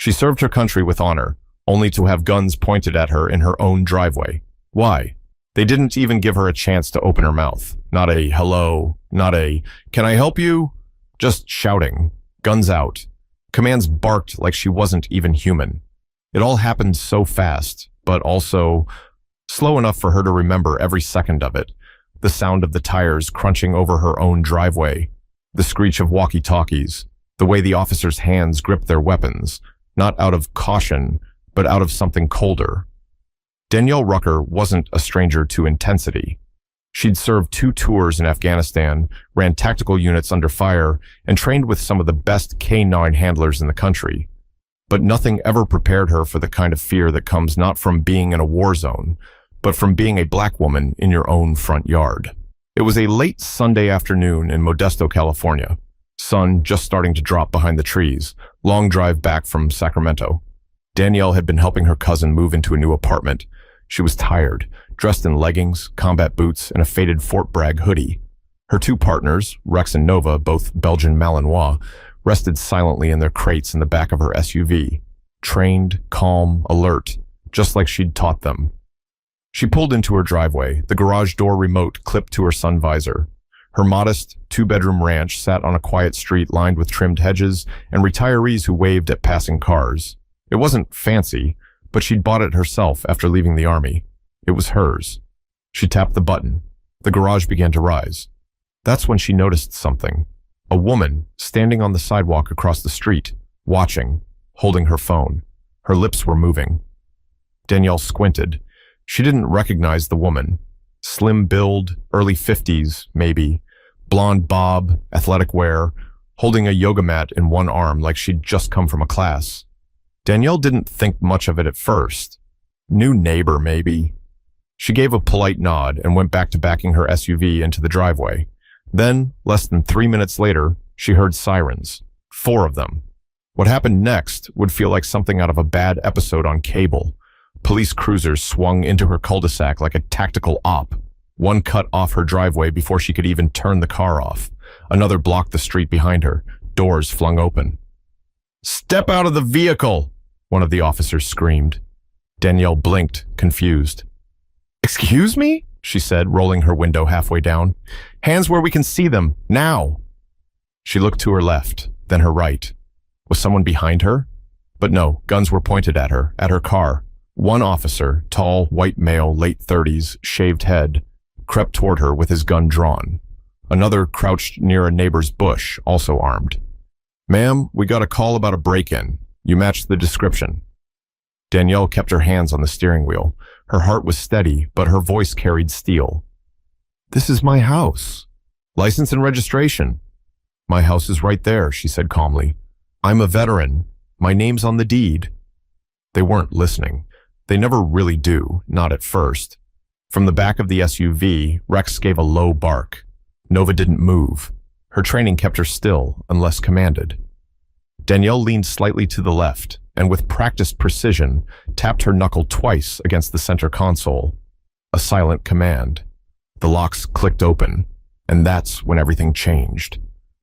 She served her country with honor, only to have guns pointed at her in her own driveway. Why? They didn't even give her a chance to open her mouth. Not a hello, not a, can I help you? Just shouting, guns out. Commands barked like she wasn't even human. It all happened so fast, but also slow enough for her to remember every second of it. The sound of the tires crunching over her own driveway, the screech of walkie-talkies, the way the officers' hands gripped their weapons, not out of caution, but out of something colder. Danielle Rucker wasn't a stranger to intensity. She'd served 2 tours in Afghanistan, ran tactical units under fire, and trained with some of the best K-9 handlers in the country. But nothing ever prepared her for the kind of fear that comes not from being in a war zone, but from being a black woman in your own front yard. It was a late Sunday afternoon in Modesto, California. Sun just starting to drop behind the trees, long drive back from Sacramento. Danielle had been helping her cousin move into a new apartment. She was tired, dressed in leggings, combat boots, and a faded Fort Bragg hoodie. Her 2 partners, Rex and Nova, both Belgian Malinois, rested silently in their crates in the back of her SUV. Trained, calm, alert, just like she'd taught them. She pulled into her driveway, the garage door remote clipped to her sun visor. Her modest 2-bedroom ranch sat on a quiet street lined with trimmed hedges and retirees who waved at passing cars. It wasn't fancy, but she'd bought it herself after leaving the army. It was hers. She tapped the button. The garage began to rise. That's when she noticed something. A woman standing on the sidewalk across the street, watching, holding her phone. Her lips were moving. Danielle squinted. She didn't recognize the woman. Slim build, early 50s, maybe. Blonde bob, athletic wear, holding a yoga mat in one arm like she'd just come from a class. Danielle didn't think much of it at first. New neighbor, maybe. She gave a polite nod and went back to backing her SUV into the driveway. Then, less than 3 minutes later, she heard sirens. 4 of them. What happened next would feel like something out of a bad episode on cable. Police cruisers swung into her cul-de-sac like a tactical op. One cut off her driveway before she could even turn the car off. Another blocked the street behind her, doors flung open. "Step out of the vehicle!" one of the officers screamed. Danielle blinked, confused. "Excuse me?" she said, rolling her window halfway down. "Hands where we can see them, now!" She looked to her left, then her right. Was someone behind her? But no, guns were pointed at her car. One officer, tall, white male, late 30s, shaved head, crept toward her with his gun drawn. Another crouched near a neighbor's bush, also armed. "Ma'am, we got a call about a break-in. You matched the description." Danielle kept her hands on the steering wheel. Her heart was steady, but her voice carried steel. "This is my house. License and registration." "My house is right there," she said calmly. "I'm a veteran. My name's on the deed." They weren't listening. They never really do, not at first. From the back of the SUV, Rex gave a low bark. Nova didn't move. Her training kept her still, unless commanded. Danielle leaned slightly to the left, and with practiced precision, tapped her knuckle twice against the center console. A silent command. The locks clicked open, and that's when everything changed.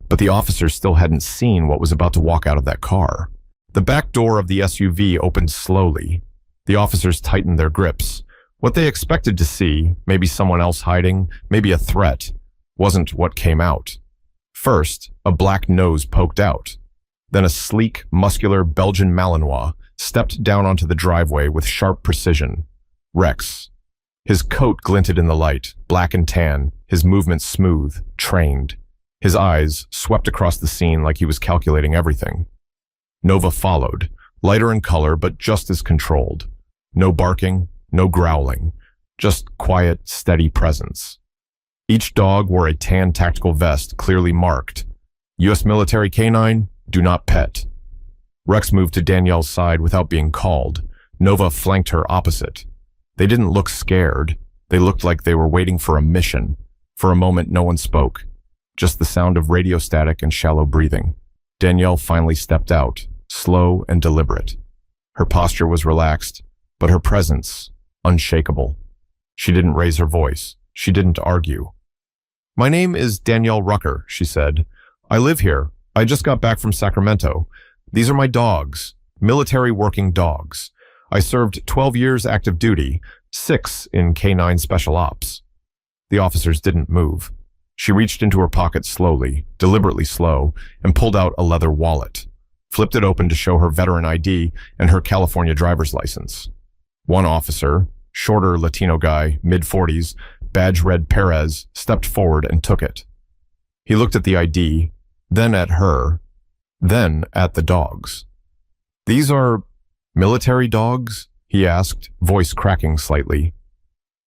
But the officers still hadn't seen what was about to walk out of that car. The back door of the SUV opened slowly. The officers tightened their grips. What they expected to see, maybe someone else hiding, maybe a threat, wasn't what came out. First, a black nose poked out. Then a sleek, muscular Belgian Malinois stepped down onto the driveway with sharp precision. Rex. His coat glinted in the light, black and tan, his movements smooth, trained. His eyes swept across the scene like he was calculating everything. Nova followed, lighter in color but just as controlled. No barking, no growling, just quiet, steady presence. Each dog wore a tan tactical vest clearly marked. U.S. military canine, do not pet. Rex moved to Danielle's side without being called. Nova flanked her opposite. They didn't look scared. They looked like they were waiting for a mission. For a moment, no one spoke. Just the sound of radio static and shallow breathing. Danielle finally stepped out, slow and deliberate. Her posture was relaxed, but her presence, unshakable. She didn't raise her voice. She didn't argue. "My name is Danielle Rucker," she said. "I live here. I just got back from Sacramento. These are my dogs. Military working dogs. I served 12 years active duty, 6 in K-9 Special Ops. The officers didn't move. She reached into her pocket slowly, deliberately slow, and pulled out a leather wallet. Flipped it open to show her veteran ID and her California driver's license. One officer, shorter Latino guy, mid-40s, badge red Perez, stepped forward and took it. He looked at the ID, then at her, then at the dogs. "These are military dogs?" he asked, voice cracking slightly.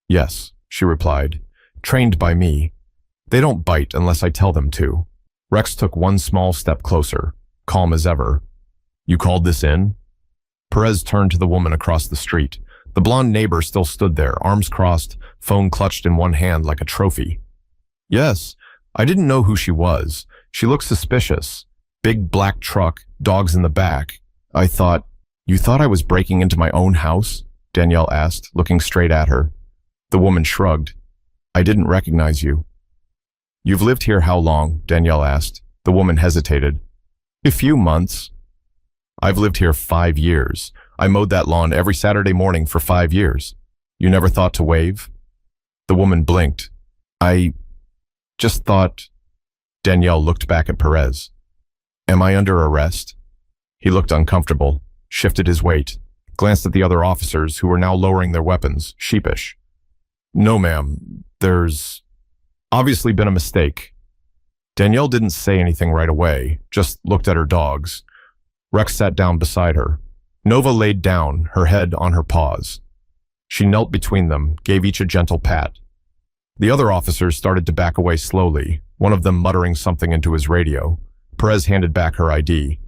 "Yes," she replied. "Trained by me. They don't bite unless I tell them to." Rex took one small step closer, calm as ever. "You called this in?" Perez turned to the woman across the street. The blonde neighbor still stood there, arms crossed, phone clutched in one hand like a trophy. "Yes, I didn't know who she was. She looked suspicious. Big black truck, dogs in the back. I thought..." "You thought I was breaking into my own house?" Danielle asked, looking straight at her. The woman shrugged. "I didn't recognize you." "You've lived here how long?" Danielle asked. The woman hesitated. "A few months." "I've lived here 5 years. I mowed that lawn every Saturday morning for 5 years. You never thought to wave?" The woman blinked. "I just thought..." Danielle looked back at Perez. "Am I under arrest?" He looked uncomfortable, shifted his weight, glanced at the other officers who were now lowering their weapons, sheepish. "No, ma'am. There's obviously been a mistake." Danielle didn't say anything right away, just looked at her dogs. Rex sat down beside her. Nova laid down, her head on her paws. She knelt between them, gave each a gentle pat. The other officers started to back away slowly, one of them muttering something into his radio. Perez handed back her ID.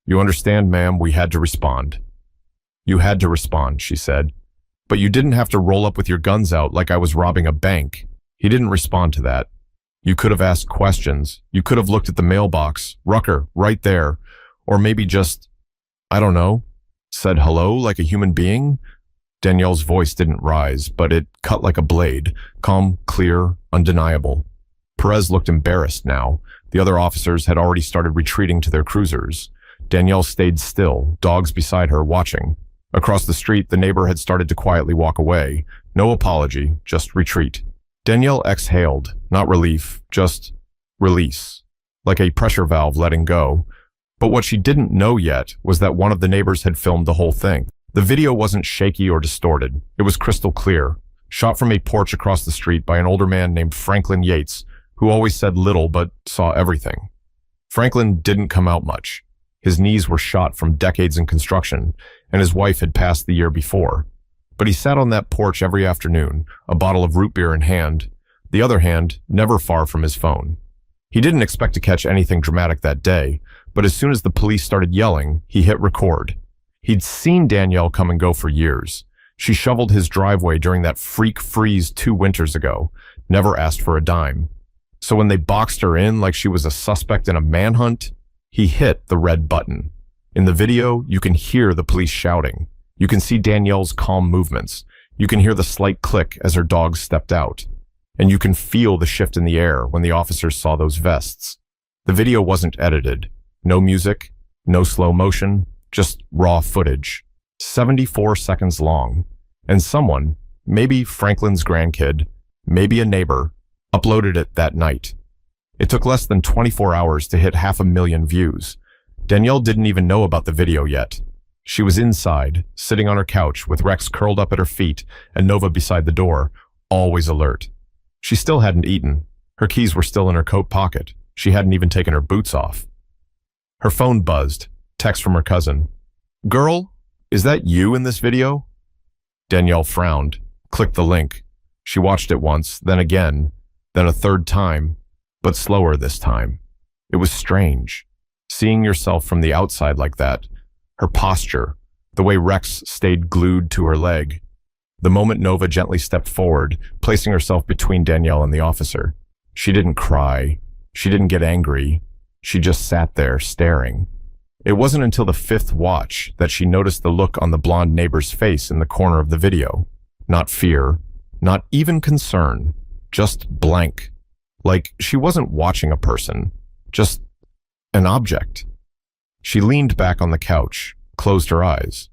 "You understand, ma'am, we had to respond." "You had to respond," she said. "But you didn't have to roll up with your guns out like I was robbing a bank." He didn't respond to that. "You could have asked questions. You could have looked at the mailbox. Rucker, right there. Or maybe just, I don't know, said hello like a human being." Danielle's voice didn't rise, but it cut like a blade, calm, clear, undeniable. Perez looked embarrassed now. The other officers had already started retreating to their cruisers. Danielle stayed still, dogs beside her, watching. Across the street, the neighbor had started to quietly walk away. No apology, just retreat. Danielle exhaled, not relief, just release, like a pressure valve letting go. But what she didn't know yet was that one of the neighbors had filmed the whole thing. The video wasn't shaky or distorted. It was crystal clear, shot from a porch across the street by an older man named Franklin Yates, who always said little but saw everything. Franklin didn't come out much. His knees were shot from decades in construction, and his wife had passed the year before. But he sat on that porch every afternoon, a bottle of root beer in hand, the other hand never far from his phone. He didn't expect to catch anything dramatic that day, but as soon as the police started yelling, he hit record. He'd seen Danielle come and go for years. She shoveled his driveway during that freak freeze 2 winters ago, never asked for a dime. So when they boxed her in like she was a suspect in a manhunt, he hit the red button. In the video, you can hear the police shouting. You can see Danielle's calm movements. You can hear the slight click as her dogs stepped out. And you can feel the shift in the air when the officers saw those vests. The video wasn't edited. No music, no slow motion, just raw footage. 74 seconds long. And someone, maybe Franklin's grandkid, maybe a neighbor, uploaded it that night. It took less than 24 hours to hit 500,000 views. Danielle didn't even know about the video yet. She was inside, sitting on her couch with Rex curled up at her feet and Nova beside the door, always alert. She still hadn't eaten. Her keys were still in her coat pocket. She hadn't even taken her boots off. Her phone buzzed, text from her cousin. "Girl, is that you in this video?" Danielle frowned, clicked the link. She watched it once, then again, then a third time, but slower this time. It was strange. Seeing yourself from the outside like that, her posture, the way Rex stayed glued to her leg. The moment Nova gently stepped forward, placing herself between Danielle and the officer. She didn't cry. She didn't get angry. She just sat there, staring. It wasn't until the 5th watch that she noticed the look on the blonde neighbor's face in the corner of the video. Not fear, not even concern, just blank. Like she wasn't watching a person, just an object. She leaned back on the couch, closed her eyes.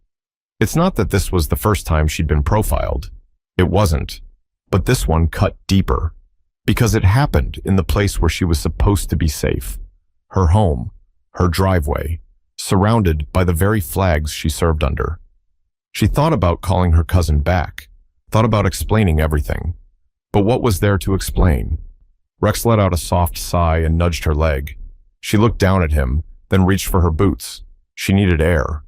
It's not that this was the first time she'd been profiled. It wasn't. But this one cut deeper. Because it happened in the place where she was supposed to be safe. Her home, her driveway, surrounded by the very flags she served under. She thought about calling her cousin back, thought about explaining everything. But what was there to explain? Rex let out a soft sigh and nudged her leg. She looked down at him, then reached for her boots. She needed air.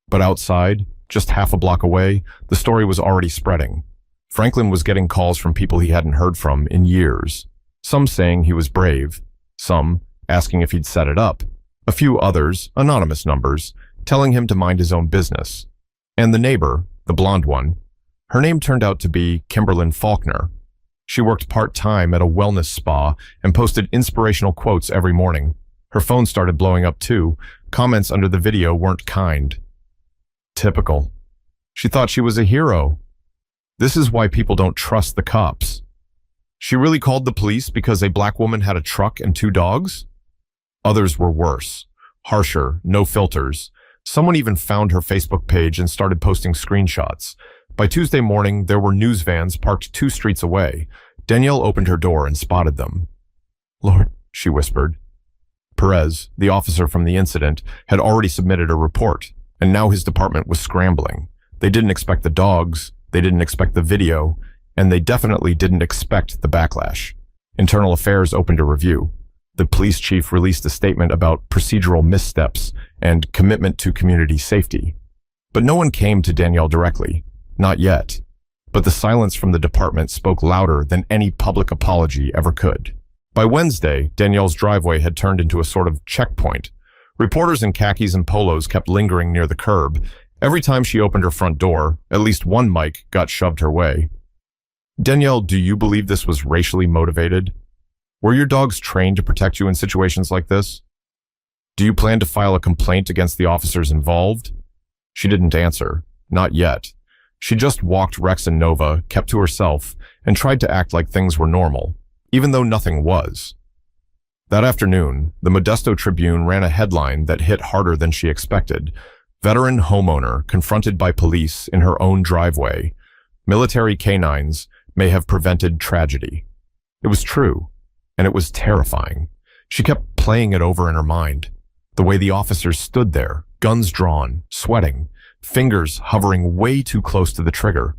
But outside, just half a block away, the story was already spreading. Franklin was getting calls from people he hadn't heard from in years. Some saying he was brave, some asking if he'd set it up, a few others, anonymous numbers, telling him to mind his own business. And the neighbor, the blonde one, her name turned out to be Kimberlyn Faulkner. She worked part-time at a wellness spa and posted inspirational quotes every morning. Her phone started blowing up too. Comments under the video weren't kind. Typical. She thought she was a hero. This is why people don't trust the cops. She really called the police because a black woman had a truck and 2 dogs? Others were worse, harsher, no filters. Someone even found her Facebook page and started posting screenshots. By Tuesday morning, there were news vans parked 2 streets away. Danielle opened her door and spotted them. "Lord," she whispered. Perez, the officer from the incident, had already submitted a report, and now his department was scrambling. They didn't expect the dogs, they didn't expect the video, and they definitely didn't expect the backlash. Internal Affairs opened a review. The police chief released a statement about procedural missteps and commitment to community safety. But no one came to Danielle directly. Not yet. But the silence from the department spoke louder than any public apology ever could. By Wednesday, Danielle's driveway had turned into a sort of checkpoint. Reporters in khakis and polos kept lingering near the curb. Every time she opened her front door, at least one mic got shoved her way. "Danielle, do you believe this was racially motivated? Were your dogs trained to protect you in situations like this? Do you plan to file a complaint against the officers involved?" She didn't answer. Not yet. She just walked Rex and Nova, kept to herself, and tried to act like things were normal, even though nothing was. That afternoon, the Modesto Tribune ran a headline that hit harder than she expected. Veteran homeowner confronted by police in her own driveway. Military canines may have prevented tragedy. It was true, and it was terrifying. She kept playing it over in her mind. The way the officers stood there, guns drawn, sweating, fingers hovering way too close to the trigger.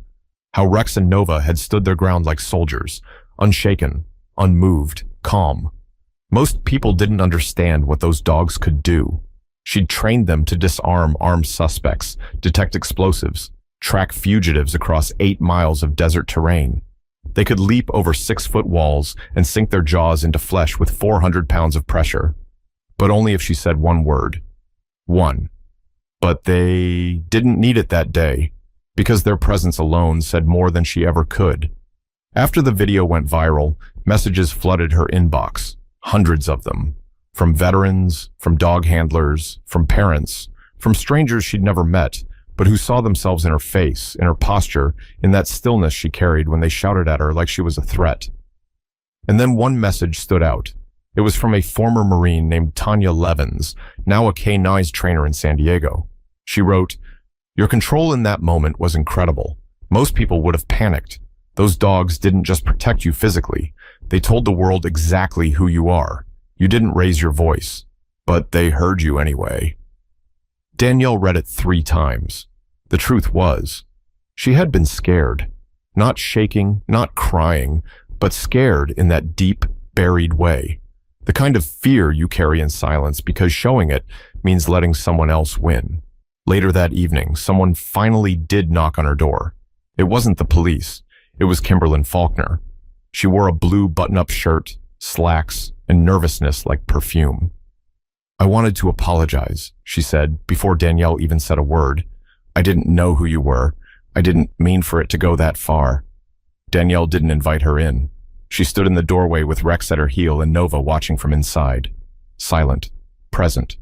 How Rex and Nova had stood their ground like soldiers, unshaken, unmoved, calm. Most people didn't understand what those dogs could do. She'd trained them to disarm armed suspects, detect explosives, track fugitives across 8 miles of desert terrain. They could leap over 6-foot walls and sink their jaws into flesh with 400 pounds of pressure. But only if she said one word. One. But they didn't need it that day, because their presence alone said more than she ever could. After the video went viral, messages flooded her inbox, hundreds of them. From veterans, from dog handlers, from parents, from strangers she'd never met, but who saw themselves in her face, in her posture, in that stillness she carried when they shouted at her like she was a threat. And then one message stood out. It was from a former Marine named Tanya Levins, now a K-9 trainer in San Diego. She wrote, "Your control in that moment was incredible. Most people would have panicked. Those dogs didn't just protect you physically. They told the world exactly who you are. You didn't raise your voice, but they heard you anyway." Danielle read it 3 times. The truth was, she had been scared. Not shaking, not crying, but scared in that deep, buried way. The kind of fear you carry in silence because showing it means letting someone else win. Later that evening, someone finally did knock on her door. It wasn't the police. It was Kimberlyn Faulkner. She wore a blue button-up shirt, slacks, and nervousness like perfume. "I wanted to apologize," she said, before Danielle even said a word. "I didn't know who you were. I didn't mean for it to go that far." Danielle didn't invite her in. She stood in the doorway with Rex at her heel and Nova watching from inside. Silent, present.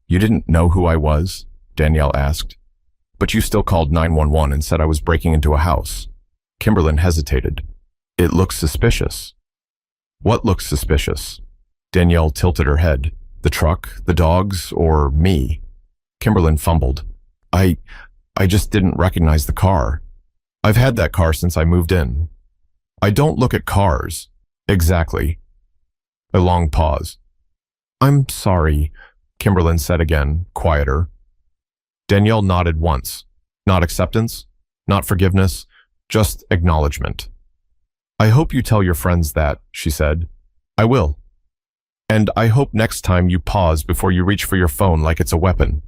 "You didn't know who I was?" Danielle asked. "But you still called 911 and said I was breaking into a house." Kimberlyn hesitated. "It looks suspicious." "What looks suspicious?" Danielle tilted her head. "The truck, the dogs, or me?" Kimberlyn fumbled. I, I just didn't recognize the car. I've had that car since I moved in. I don't look at cars. Exactly. A long pause. I'm sorry, Kimberlyn said again, quieter. Danielle nodded once. Not acceptance, not forgiveness, just acknowledgement. I hope you tell your friends that, she said. I will. And I hope next time you pause before you reach for your phone like it's a weapon.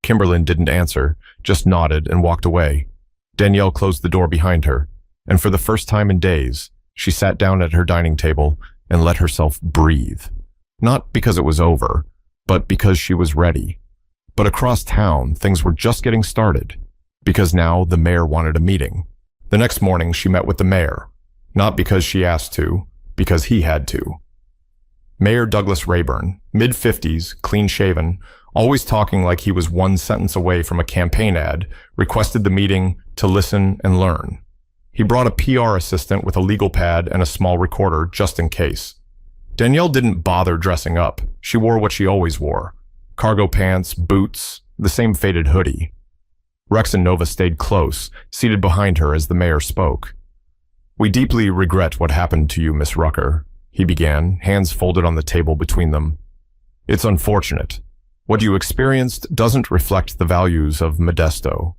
Kimberlyn didn't answer, just nodded and walked away. Danielle closed the door behind her, and for the first time in days, she sat down at her dining table and let herself breathe. Not because it was over, but because she was ready. But across town, things were just getting started, because now the mayor wanted a meeting. The next morning, she met with the mayor, not because she asked to, because he had to. Mayor Douglas Rayburn, mid-50s, clean-shaven, always talking like he was one sentence away from a campaign ad, requested the meeting to listen and learn. He brought a PR assistant with a legal pad and a small recorder just in case. Danielle didn't bother dressing up. She wore what she always wore. Cargo pants, boots, the same faded hoodie. Rex and Nova stayed close, seated behind her as the mayor spoke. We deeply regret what happened to you, Miss Rucker, he began, hands folded on the table between them. It's unfortunate. What you experienced doesn't reflect the values of Modesto.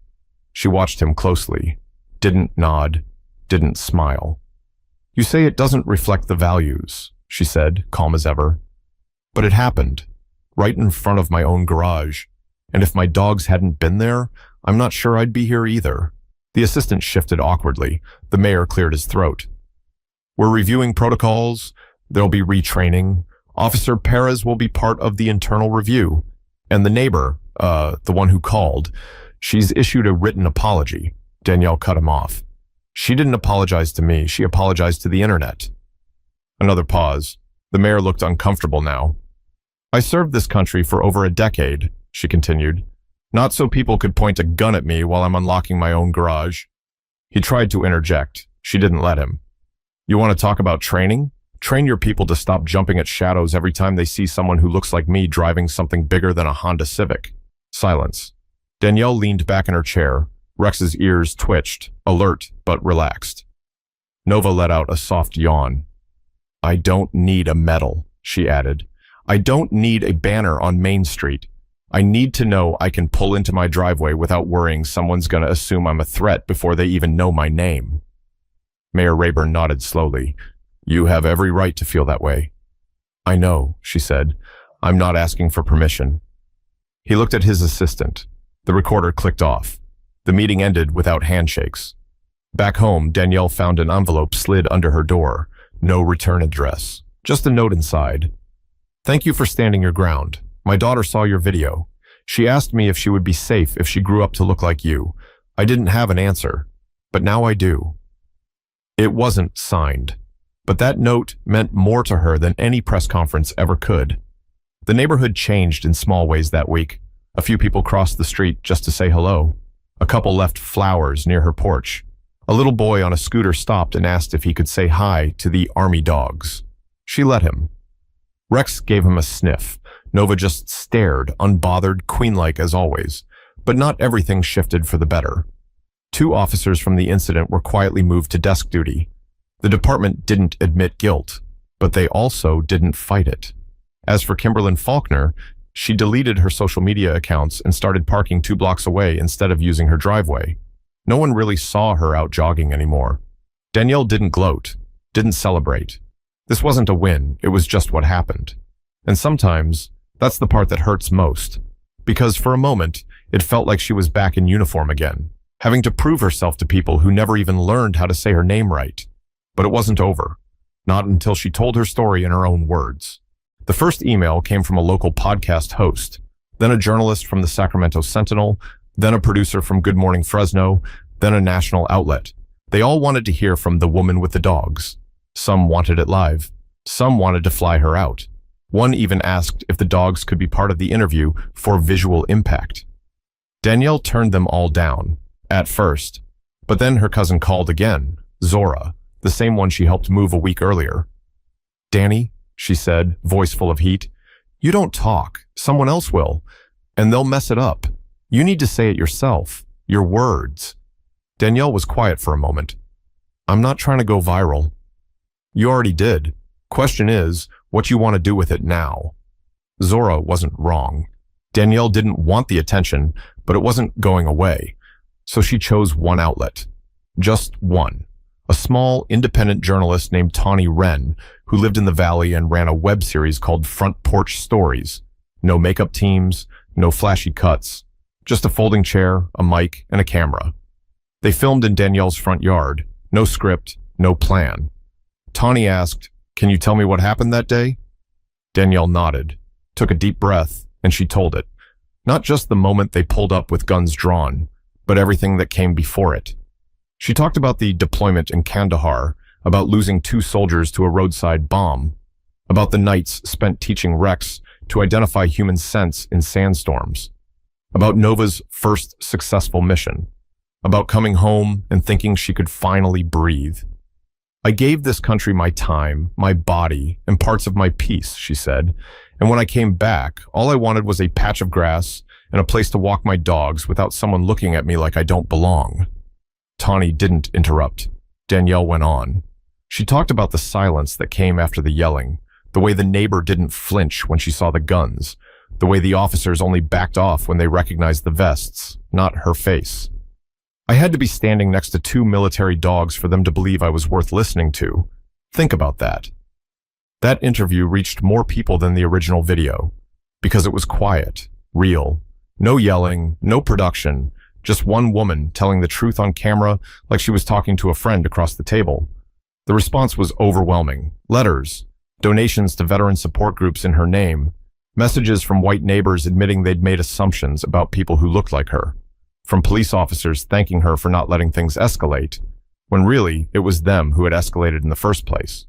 She watched him closely, didn't nod, didn't smile. You say it doesn't reflect the values, she said, calm as ever. But it happened, right in front of my own garage. And if my dogs hadn't been there, I'm not sure I'd be here either. The assistant shifted awkwardly. The mayor cleared his throat. We're reviewing protocols. There'll be retraining. Officer Perez will be part of the internal review. And the neighbor, the one who called, she's issued a written apology. Danielle cut him off. She didn't apologize to me. She apologized to the internet. Another pause. The mayor looked uncomfortable now. I served this country for over a decade, she continued. Not so people could point a gun at me while I'm unlocking my own garage. He tried to interject. She didn't let him. You want to talk about training? Train your people to stop jumping at shadows every time they see someone who looks like me driving something bigger than a Honda Civic. Silence. Danielle leaned back in her chair. Rex's ears twitched, alert but relaxed. Nova let out a soft yawn. I don't need a medal, she added. I don't need a banner on Main Street. I need to know I can pull into my driveway without worrying someone's going to assume I'm a threat before they even know my name. Mayor Rayburn nodded slowly. You have every right to feel that way. I know, she said. I'm not asking for permission. He looked at his assistant. The recorder clicked off. The meeting ended without handshakes. Back home, Danielle found an envelope slid under her door. No return address. Just a note inside. Thank you for standing your ground. My daughter saw your video. She asked me if she would be safe if she grew up to look like you. I didn't have an answer, but now I do. It wasn't signed, but that note meant more to her than any press conference ever could. The neighborhood changed in small ways that week. A few people crossed the street just to say hello. A couple left flowers near her porch. A little boy on a scooter stopped and asked if he could say hi to the army dogs. She let him. Rex gave him a sniff. Nova just stared, unbothered, queen-like as always. But not everything shifted for the better. 2 officers from the incident were quietly moved to desk duty. The department didn't admit guilt, but they also didn't fight it. As for Kimberlyn Faulkner, she deleted her social media accounts and started parking 2 blocks away instead of using her driveway. No one really saw her out jogging anymore. Danielle didn't gloat, didn't celebrate. This wasn't a win, it was just what happened. And sometimes, that's the part that hurts most. Because for a moment, it felt like she was back in uniform again, having to prove herself to people who never even learned how to say her name right. But it wasn't over. Not until she told her story in her own words. The first email came from a local podcast host, then a journalist from the Sacramento Sentinel, then a producer from Good Morning Fresno, then a national outlet. They all wanted to hear from the woman with the dogs. Some wanted it live. Some wanted to fly her out. One even asked if the dogs could be part of the interview for visual impact. Danielle turned them all down, at first. But then her cousin called again, Zora, the same one she helped move a week earlier. Danny, she said, voice full of heat, you don't talk. Someone else will. And they'll mess it up. You need to say it yourself. Your words. Danielle was quiet for a moment. I'm not trying to go viral. You already did. Question is, what you want to do with it now. Zora wasn't wrong. Danielle didn't want the attention, but it wasn't going away. So she chose one outlet. Just one. A small, independent journalist named Tawny Wren, who lived in the valley and ran a web series called Front Porch Stories. No makeup teams, no flashy cuts. Just a folding chair, a mic, and a camera. They filmed in Danielle's front yard. No script, no plan. Tawny asked, "Can you tell me what happened that day?" Danielle nodded, took a deep breath, and she told it. Not just the moment they pulled up with guns drawn, but everything that came before it. She talked about the deployment in Kandahar, about losing 2 soldiers to a roadside bomb, about the nights spent teaching Rex to identify human scents in sandstorms, about Nova's first successful mission, about coming home and thinking she could finally breathe. I gave this country my time, my body, and parts of my peace, she said, and when I came back, all I wanted was a patch of grass and a place to walk my dogs without someone looking at me like I don't belong. Tawny didn't interrupt. Danielle went on. She talked about the silence that came after the yelling, the way the neighbor didn't flinch when she saw the guns, the way the officers only backed off when they recognized the vests, not her face. I had to be standing next to 2 military dogs for them to believe I was worth listening to. Think about that. That interview reached more people than the original video, because it was quiet, real, no yelling, no production, just one woman telling the truth on camera like she was talking to a friend across the table. The response was overwhelming. Letters, donations to veteran support groups in her name, messages from white neighbors admitting they'd made assumptions about people who looked like her, from police officers thanking her for not letting things escalate, when really it was them who had escalated in the first place.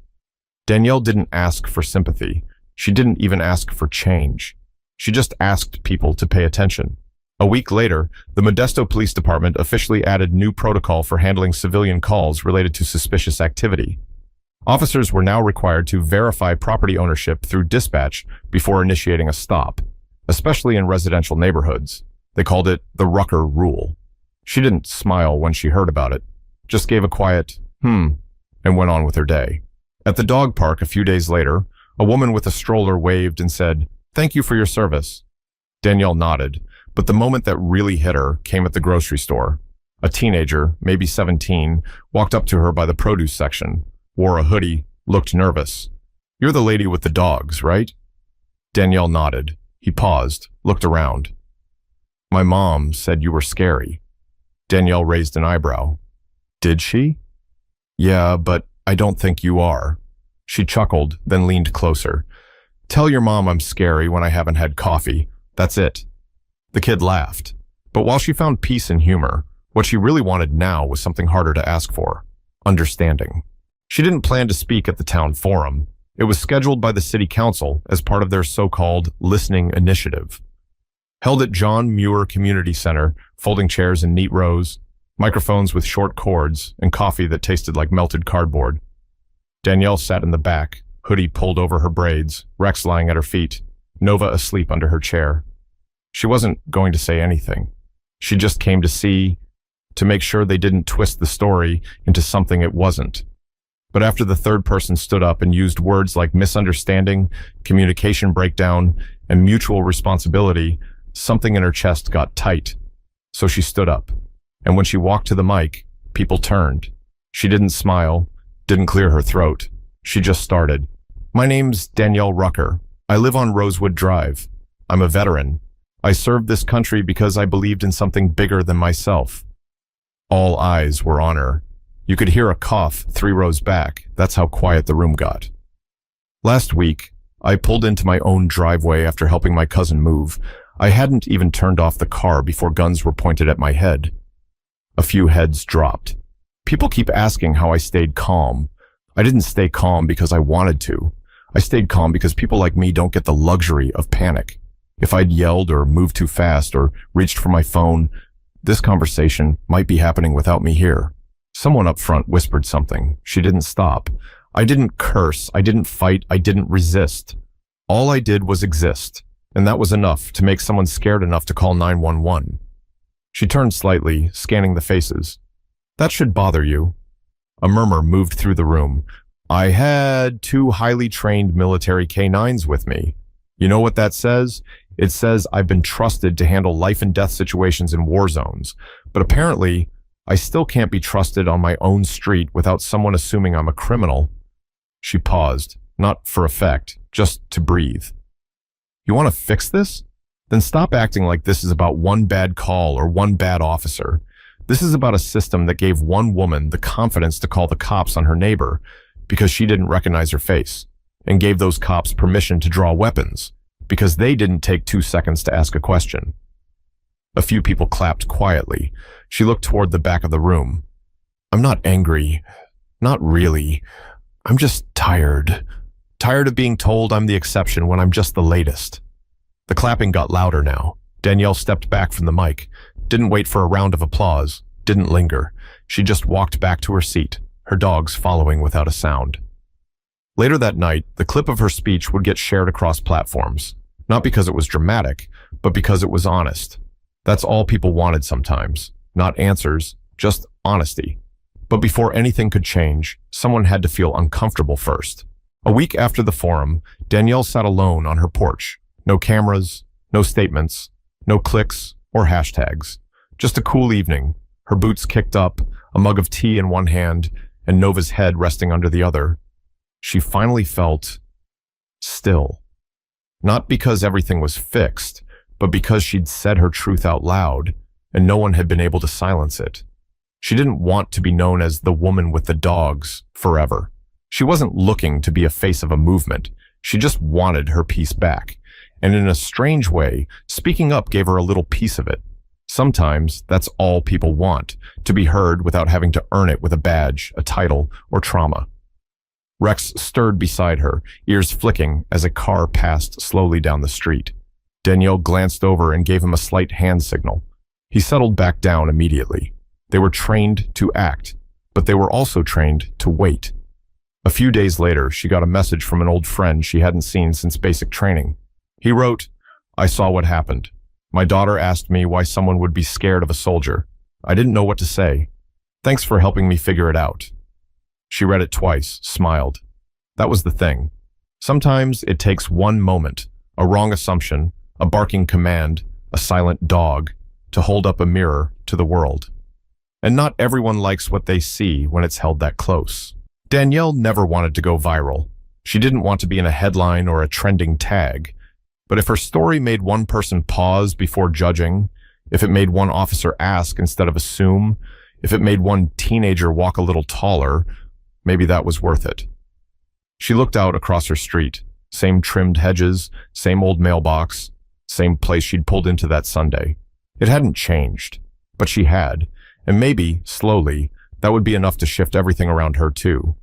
Danielle didn't ask for sympathy. She didn't even ask for change. She just asked people to pay attention. A week later, the Modesto Police Department officially added new protocol for handling civilian calls related to suspicious activity. Officers were now required to verify property ownership through dispatch before initiating a stop, especially in residential neighborhoods. They called it the Rucker Rule. She didn't smile when she heard about it, just gave a quiet, and went on with her day. At the dog park a few days later, a woman with a stroller waved and said, "Thank you for your service." Danielle nodded, but the moment that really hit her came at the grocery store. A teenager, maybe 17, walked up to her by the produce section, wore a hoodie, looked nervous. "You're the lady with the dogs, right?" Danielle nodded. He paused, looked around. "My mom said you were scary." Danielle raised an eyebrow. "Did she?" "Yeah, but I don't think you are." She chuckled, then leaned closer. "Tell your mom I'm scary when I haven't had coffee. That's it." The kid laughed. But while she found peace and humor, what she really wanted now was something harder to ask for: understanding. She didn't plan to speak at the town forum. It was scheduled by the city council as part of their so-called listening initiative. Held at John Muir Community Center, folding chairs in neat rows, microphones with short cords, and coffee that tasted like melted cardboard. Danielle sat in the back, hoodie pulled over her braids, Rex lying at her feet, Nova asleep under her chair. She wasn't going to say anything. She just came to see, to make sure they didn't twist the story into something it wasn't. But after the third person stood up and used words like misunderstanding, communication breakdown, and mutual responsibility, something in her chest got tight. So she stood up. And when she walked to the mic, people turned. She didn't smile, didn't clear her throat. She just started. "My name's Danielle Rucker. I live on Rosewood Drive. I'm a veteran. I served this country because I believed in something bigger than myself." All eyes were on her. You could hear a cough 3 rows back. That's how quiet the room got. "Last week, I pulled into my own driveway after helping my cousin move. I hadn't even turned off the car before guns were pointed at my head." A few heads dropped. People keep asking how I stayed calm. I didn't stay calm because I wanted to. I stayed calm because people like me don't get the luxury of panic. If I'd yelled or moved too fast or reached for my phone, this conversation might be happening without me here. Someone up front whispered something. She didn't stop. I didn't curse. I didn't fight. I didn't resist. All I did was exist, and that was enough to make someone scared enough to call 911. She turned slightly, scanning the faces. That should bother you. A murmur moved through the room. I had 2 highly trained military K9s with me. You know what that says? It says I've been trusted to handle life and death situations in war zones, but apparently I still can't be trusted on my own street without someone assuming I'm a criminal. She paused, not for effect, just to breathe. You want to fix this? Then stop acting like this is about one bad call or one bad officer. This is about a system that gave one woman the confidence to call the cops on her neighbor because she didn't recognize her face, and gave those cops permission to draw weapons because they didn't take 2 seconds to ask a question. A few people clapped quietly. She looked toward the back of the room. I'm not angry. Not really. I'm just tired. Tired of being told I'm the exception when I'm just the latest. The clapping got louder now. Danielle stepped back from the mic, didn't wait for a round of applause, didn't linger. She just walked back to her seat, her dogs following without a sound. Later that night, the clip of her speech would get shared across platforms, not because it was dramatic, but because it was honest. That's all people wanted sometimes. Not answers, just honesty. But before anything could change, someone had to feel uncomfortable first. A week after the forum, Danielle sat alone on her porch. No cameras, no statements, no clicks or hashtags. Just a cool evening, her boots kicked up, a mug of tea in one hand, and Nova's head resting under the other. She finally felt still. Not because everything was fixed, but because she'd said her truth out loud, and no one had been able to silence it. She didn't want to be known as the woman with the dogs forever. She wasn't looking to be a face of a movement. She just wanted her peace back. And in a strange way, speaking up gave her a little piece of it. Sometimes that's all people want, to be heard without having to earn it with a badge, a title, or trauma. Rex stirred beside her, ears flicking as a car passed slowly down the street. Danielle glanced over and gave him a slight hand signal. He settled back down immediately. They were trained to act, but they were also trained to wait. A few days later, she got a message from an old friend she hadn't seen since basic training. He wrote, I saw what happened. My daughter asked me why someone would be scared of a soldier. I didn't know what to say. Thanks for helping me figure it out. She read it twice, smiled. That was the thing. Sometimes it takes one moment, a wrong assumption, a barking command, a silent dog, to hold up a mirror to the world. And not everyone likes what they see when it's held that close. Danielle never wanted to go viral. She didn't want to be in a headline or a trending tag. But if her story made one person pause before judging, if it made one officer ask instead of assume, if it made one teenager walk a little taller, maybe that was worth it. She looked out across her street. Same trimmed hedges, same old mailbox, same place she'd pulled into that Sunday. It hadn't changed, but she had, and maybe, slowly, that would be enough to shift everything around her too.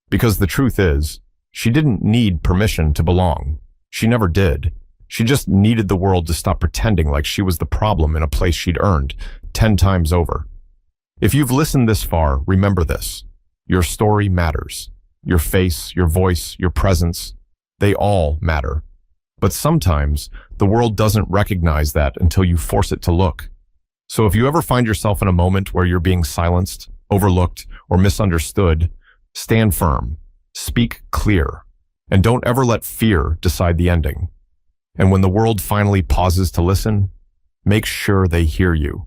Because the truth is, she didn't need permission to belong. She never did. She just needed the world to stop pretending like she was the problem in a place she'd earned 10 times over. If you've listened this far, remember this. Your story matters. Your face, your voice, your presence, they all matter. But sometimes the world doesn't recognize that until you force it to look. So if you ever find yourself in a moment where you're being silenced, overlooked, or misunderstood, stand firm, speak clear, and don't ever let fear decide the ending. And when the world finally pauses to listen, make sure they hear you.